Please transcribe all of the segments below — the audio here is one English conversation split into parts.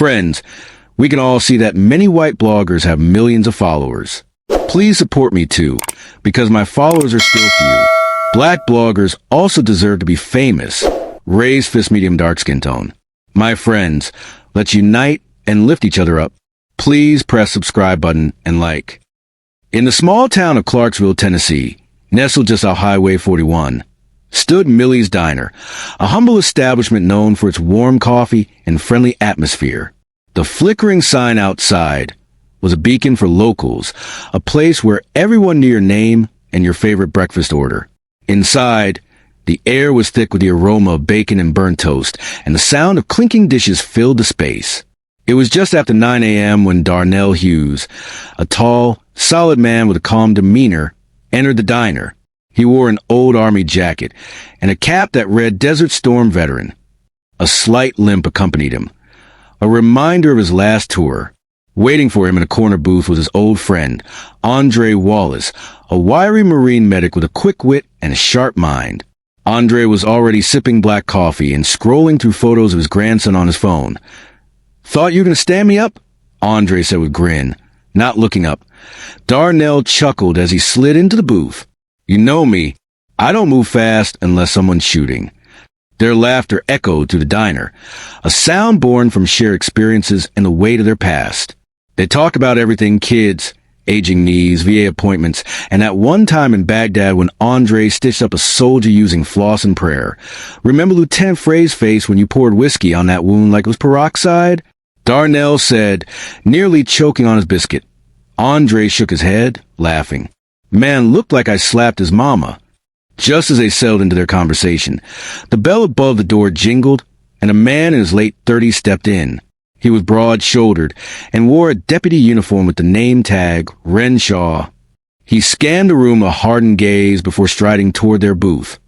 Friends, we can all see that many white bloggers have millions of followers. Please support me too, because my followers are still few. Black bloggers also deserve to be famous. Raise fist medium dark skin tone. My friends, let's unite and lift each other up. Please press subscribe button and like. In the small town of Clarksville, Tennessee, nestled just off Highway 41, stood Millie's Diner, a humble establishment known for its warm coffee and friendly atmosphere. The flickering sign outside was a beacon for locals, a place where everyone knew your name and your favorite breakfast order. Inside, the air was thick with the aroma of bacon and burnt toast, and the sound of clinking dishes filled the space. It was just after 9 a.m. when Darnell Hughes, a tall, solid man with a calm demeanor, entered the diner. He wore an old Army jacket and a cap that read Desert Storm Veteran. A slight limp accompanied him, a reminder of his last tour. Waiting for him in a corner booth was his old friend, Andre Wallace, a wiry Marine medic with a quick wit and a sharp mind. Andre was already sipping black coffee and scrolling through photos of his grandson on his phone. "Thought you were going to stand me up?" Andre said with a grin, not looking up. Darnell chuckled as he slid into the booth. "You know me. I don't move fast unless someone's shooting." Their laughter echoed through the diner, a sound born from shared experiences and the weight of their past. They talked about everything: kids, aging knees, VA appointments, and at one time in Baghdad when Andre stitched up a soldier using floss and prayer. "Remember Lieutenant Frey's face when you poured whiskey on that wound like it was peroxide?" Darnell said, nearly choking on his biscuit. Andre shook his head, laughing. "Man looked like I slapped his mama." Just as they settled into their conversation, the bell above the door jingled, and a man in his late 30s stepped in. He was broad-shouldered and wore a deputy uniform with the name tag, Renshaw. He scanned the room with a hardened gaze before striding toward their booth.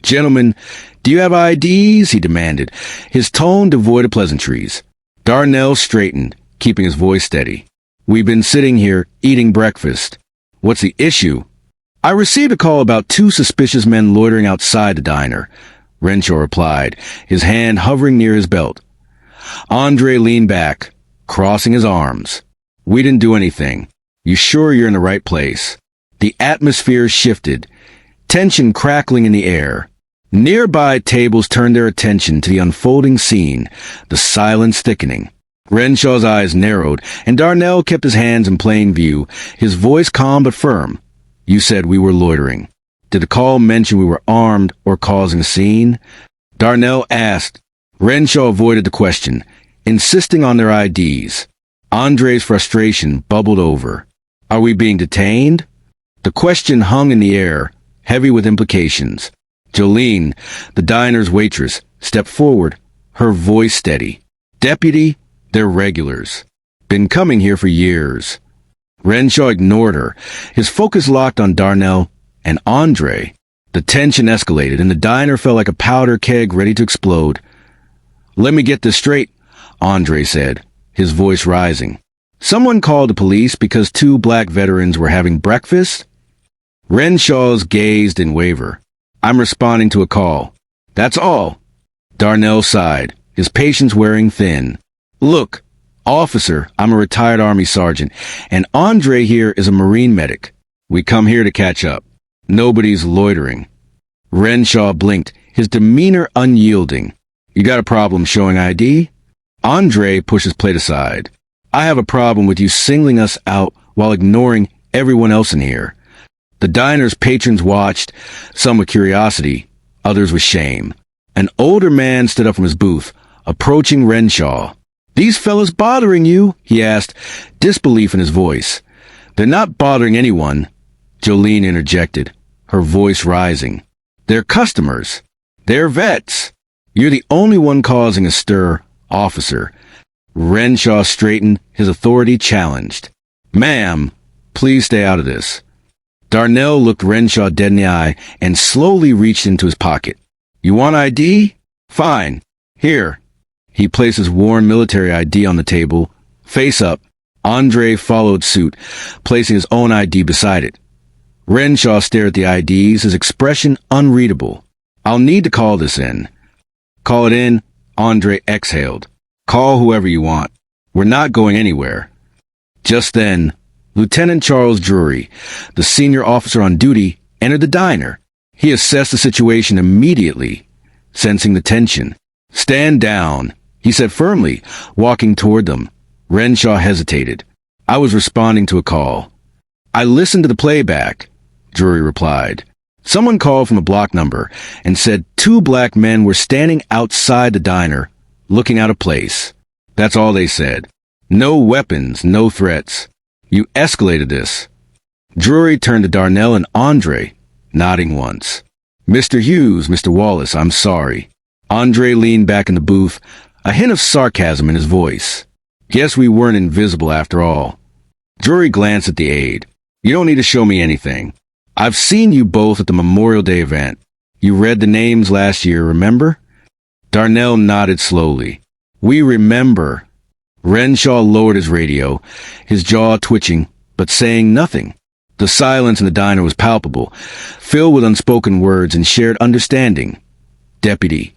"Gentlemen, do you have IDs?" he demanded, his tone devoid of pleasantries. Darnell straightened, keeping his voice steady. "We've been sitting here, eating breakfast. What's the issue?" "I received a call about 2 suspicious men loitering outside the diner," Renshaw replied, his hand hovering near his belt. Andre leaned back, crossing his arms. "We didn't do anything. You sure you're in the right place?" The atmosphere shifted, tension crackling in the air. Nearby tables turned their attention to the unfolding scene, the silence thickening. Renshaw's eyes narrowed, and Darnell kept his hands in plain view, his voice calm but firm. "You said we were loitering. Did the call mention we were armed or causing a scene?" Darnell asked. Renshaw avoided the question, insisting on their IDs. Andre's frustration bubbled over. "Are we being detained?" The question hung in the air, heavy with implications. Jolene, the diner's waitress, stepped forward, her voice steady. "Deputy, they're regulars. Been coming here for years." Renshaw ignored her, his focus locked on Darnell and Andre. The tension escalated, and the diner felt like a powder keg ready to explode. "Let me get this straight," Andre said, his voice rising. "Someone called the police because 2 black veterans were having breakfast?" Renshaw's gaze didn't waver. "I'm responding to a call. That's all." Darnell sighed, his patience wearing thin. "Look, officer, I'm a retired Army sergeant, and Andre here is a Marine medic. We come here to catch up. Nobody's loitering." Renshaw blinked, his demeanor unyielding. "You got a problem showing ID?" Andre pushed his plate aside. "I have a problem with you singling us out while ignoring everyone else in here." The diner's patrons watched, some with curiosity, others with shame. An older man stood up from his booth, approaching Renshaw. "These fellas bothering you?" he asked, disbelief in his voice. "They're not bothering anyone," Jolene interjected, her voice rising. "They're customers. They're vets. You're the only one causing a stir, officer." Renshaw straightened, his authority challenged. "Ma'am, please stay out of this." Darnell looked Renshaw dead in the eye and slowly reached into his pocket. "You want ID? Fine. Here." He placed his worn military ID on the table, face up. Andre followed suit, placing his own ID beside it. Renshaw stared at the IDs, his expression unreadable. "I'll need to call this in." "Call it in," Andre exhaled. Call whoever you want. We're not going anywhere. Just then, Lieutenant Charles Drury, the senior officer on duty, entered the diner. He assessed the situation immediately, sensing the tension. "Stand down," he said firmly, walking toward them. Renshaw hesitated. "I was responding to a call." "I listened to the playback," Drury replied. "Someone called from a block number and said 2 black men were standing outside the diner, looking out of place. That's all they said. No weapons, no threats. You escalated this." Drury turned to Darnell and Andre, nodding once. "Mr. Hughes, Mr. Wallace, I'm sorry." Andre leaned back in the booth, a hint of sarcasm in his voice. "Guess we weren't invisible after all." Drury glanced at the aide. "You don't need to show me anything. I've seen you both at the Memorial Day event. You read the names last year, remember?" Darnell nodded slowly. "We remember." Renshaw lowered his radio, his jaw twitching, but saying nothing. The silence in the diner was palpable, filled with unspoken words and shared understanding. "Deputy,"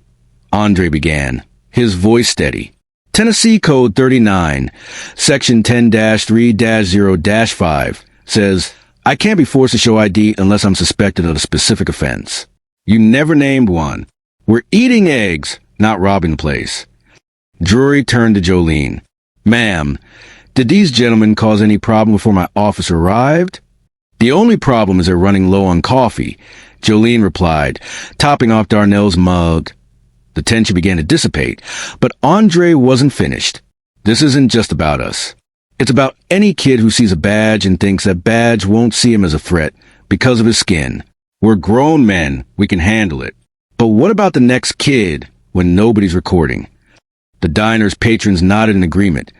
Andre began, his voice steady. "Tennessee Code 39, Section 10-3-0-5 says, I can't be forced to show ID unless I'm suspected of a specific offense. You never named one. We're eating eggs, not robbing the place." Drury turned to Jolene. "Ma'am, did these gentlemen cause any problem before my office arrived?" "The only problem is they're running low on coffee," Jolene replied, topping off Darnell's mug. The tension began to dissipate, but Andre wasn't finished. "This isn't just about us. It's about any kid who sees a badge and thinks that badge won't see him as a threat because of his skin. We're grown men, we can handle it. But what about the next kid when nobody's recording?" The diner's patrons nodded in agreement,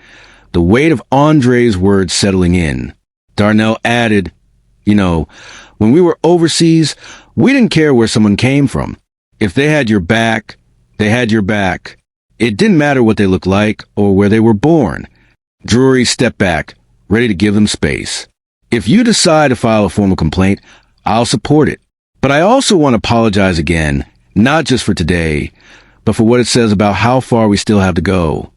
the weight of Andre's words settling in. Darnell added, "When we were overseas, we didn't care where someone came from. If they had your back, they had your back. It didn't matter what they looked like or where they were born." Drury stepped back, ready to give them space. "If you decide to file a formal complaint, I'll support it. But I also want to apologize again, not just for today, but for what it says about how far we still have to go."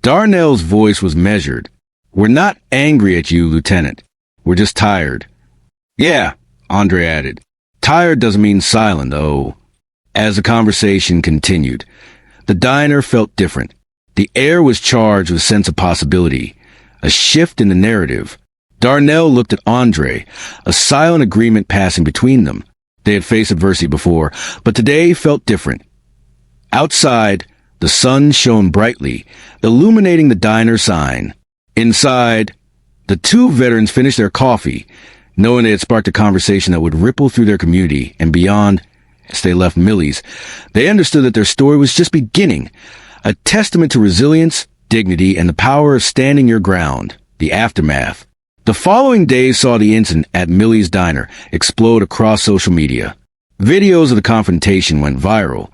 Darnell's voice was measured. "We're not angry at you, Lieutenant. We're just tired." "Yeah," Andre added. "Tired doesn't mean silent, though." As the conversation continued, the diner felt different. The air was charged with a sense of possibility, a shift in the narrative. Darnell looked at Andre, a silent agreement passing between them. They had faced adversity before, but today felt different. Outside, the sun shone brightly, illuminating the diner sign. Inside, the 2 veterans finished their coffee, knowing they had sparked a conversation that would ripple through their community and beyond. As they left Millie's, they understood that their story was just beginning, a testament to resilience, dignity, and the power of standing your ground. The aftermath. The following days saw the incident at Millie's Diner explode across social media. Videos of the confrontation went viral,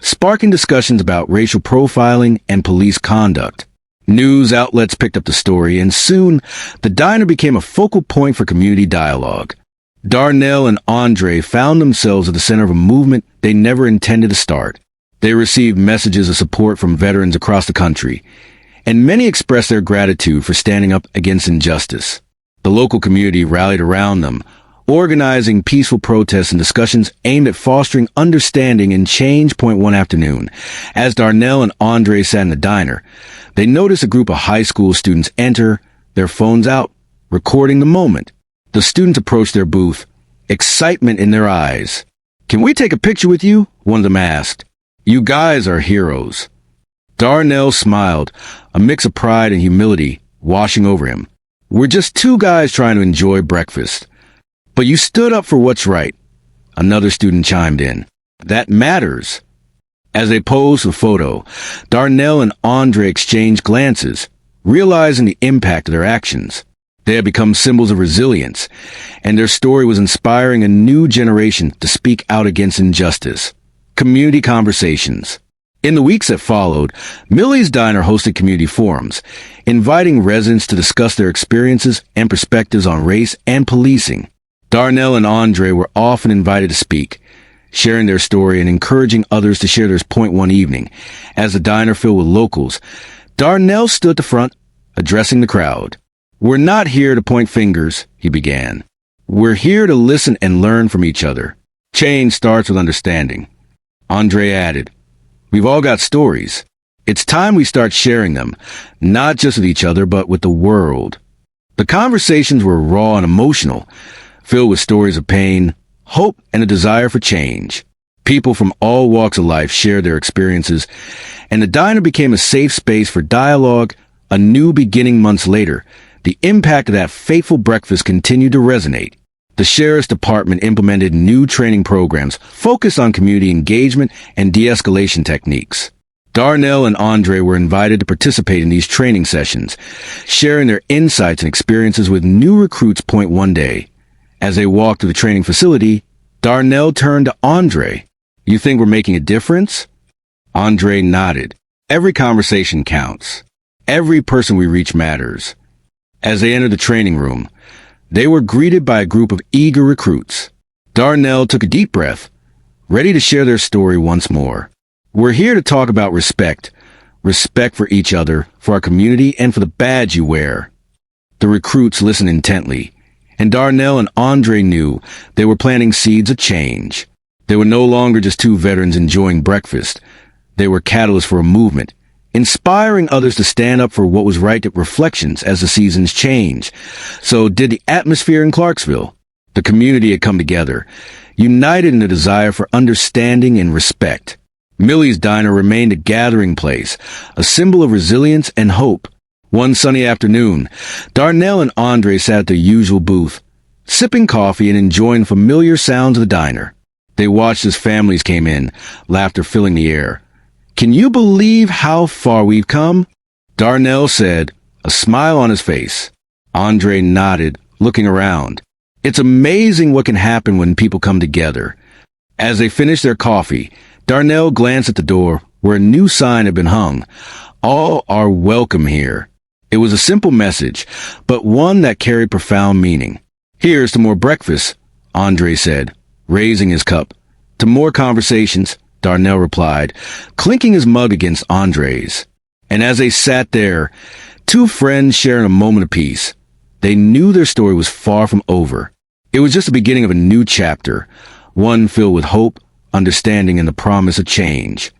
sparking discussions about racial profiling and police conduct. News outlets picked up the story, and soon the diner became a focal point for community dialogue. Darnell and Andre found themselves at the center of a movement they never intended to start. They received messages of support from veterans across the country, and many expressed their gratitude for standing up against injustice. The local community rallied around them, organizing peaceful protests and discussions aimed at fostering understanding and change. One afternoon, as Darnell and Andre sat in the diner, they noticed a group of high school students enter, their phones out, recording the moment. The students approached their booth, excitement in their eyes. "Can we take a picture with you?" one of them asked. "You guys are heroes." Darnell smiled, a mix of pride and humility washing over him. "We're just 2 guys trying to enjoy breakfast." "But you stood up for what's right," another student chimed in. "That matters." As they posed for a photo, Darnell and Andre exchanged glances, realizing the impact of their actions. They had become symbols of resilience, and their story was inspiring a new generation to speak out against injustice. Community conversations. In the weeks that followed, Millie's Diner hosted community forums, inviting residents to discuss their experiences and perspectives on race and policing. Darnell and Andre were often invited to speak, sharing their story and encouraging others to share theirs. One evening, as the diner filled with locals, Darnell stood at the front, addressing the crowd. "We're not here to point fingers," he began. "We're here to listen and learn from each other. Change starts with understanding." Andre added, "We've all got stories. It's time we start sharing them, not just with each other, but with the world." The conversations were raw and emotional, filled with stories of pain, hope, and a desire for change. People from all walks of life shared their experiences, and the diner became a safe space for dialogue, a new beginning months later. The impact of that fateful breakfast continued to resonate. The Sheriff's Department implemented new training programs focused on community engagement and de-escalation techniques. Darnell and Andre were invited to participate in these training sessions, sharing their insights and experiences with new recruits. One day, as they walked to the training facility, Darnell turned to Andre. "You think we're making a difference?" Andre nodded. "Every conversation counts. Every person we reach matters." As they entered the training room, they were greeted by a group of eager recruits. Darnell took a deep breath, ready to share their story once more. "We're here to talk about respect. Respect for each other, for our community, and for the badge you wear." The recruits listened intently, and Darnell and Andre knew they were planting seeds of change. They were no longer just two veterans enjoying breakfast. They were catalysts for a movement, inspiring others to stand up for what was right. At reflections as the seasons change. So did the atmosphere in Clarksville. The community had come together, united in a desire for understanding and respect. Millie's Diner remained a gathering place, a symbol of resilience and hope. One sunny afternoon, Darnell and Andre sat at their usual booth, sipping coffee and enjoying familiar sounds of the diner. They watched as families came in, laughter filling the air. "Can you believe how far we've come?" Darnell said, a smile on his face. Andre nodded, looking around. "It's amazing what can happen when people come together." As they finished their coffee, Darnell glanced at the door, where a new sign had been hung. "All are welcome here." It was a simple message, but one that carried profound meaning. "Here's to more breakfast," Andre said, raising his cup. "To more conversations," Darnell replied, clinking his mug against Andre's. And as they sat there, two friends sharing a moment of peace, they knew their story was far from over. It was just the beginning of a new chapter, one filled with hope, understanding, and the promise of change.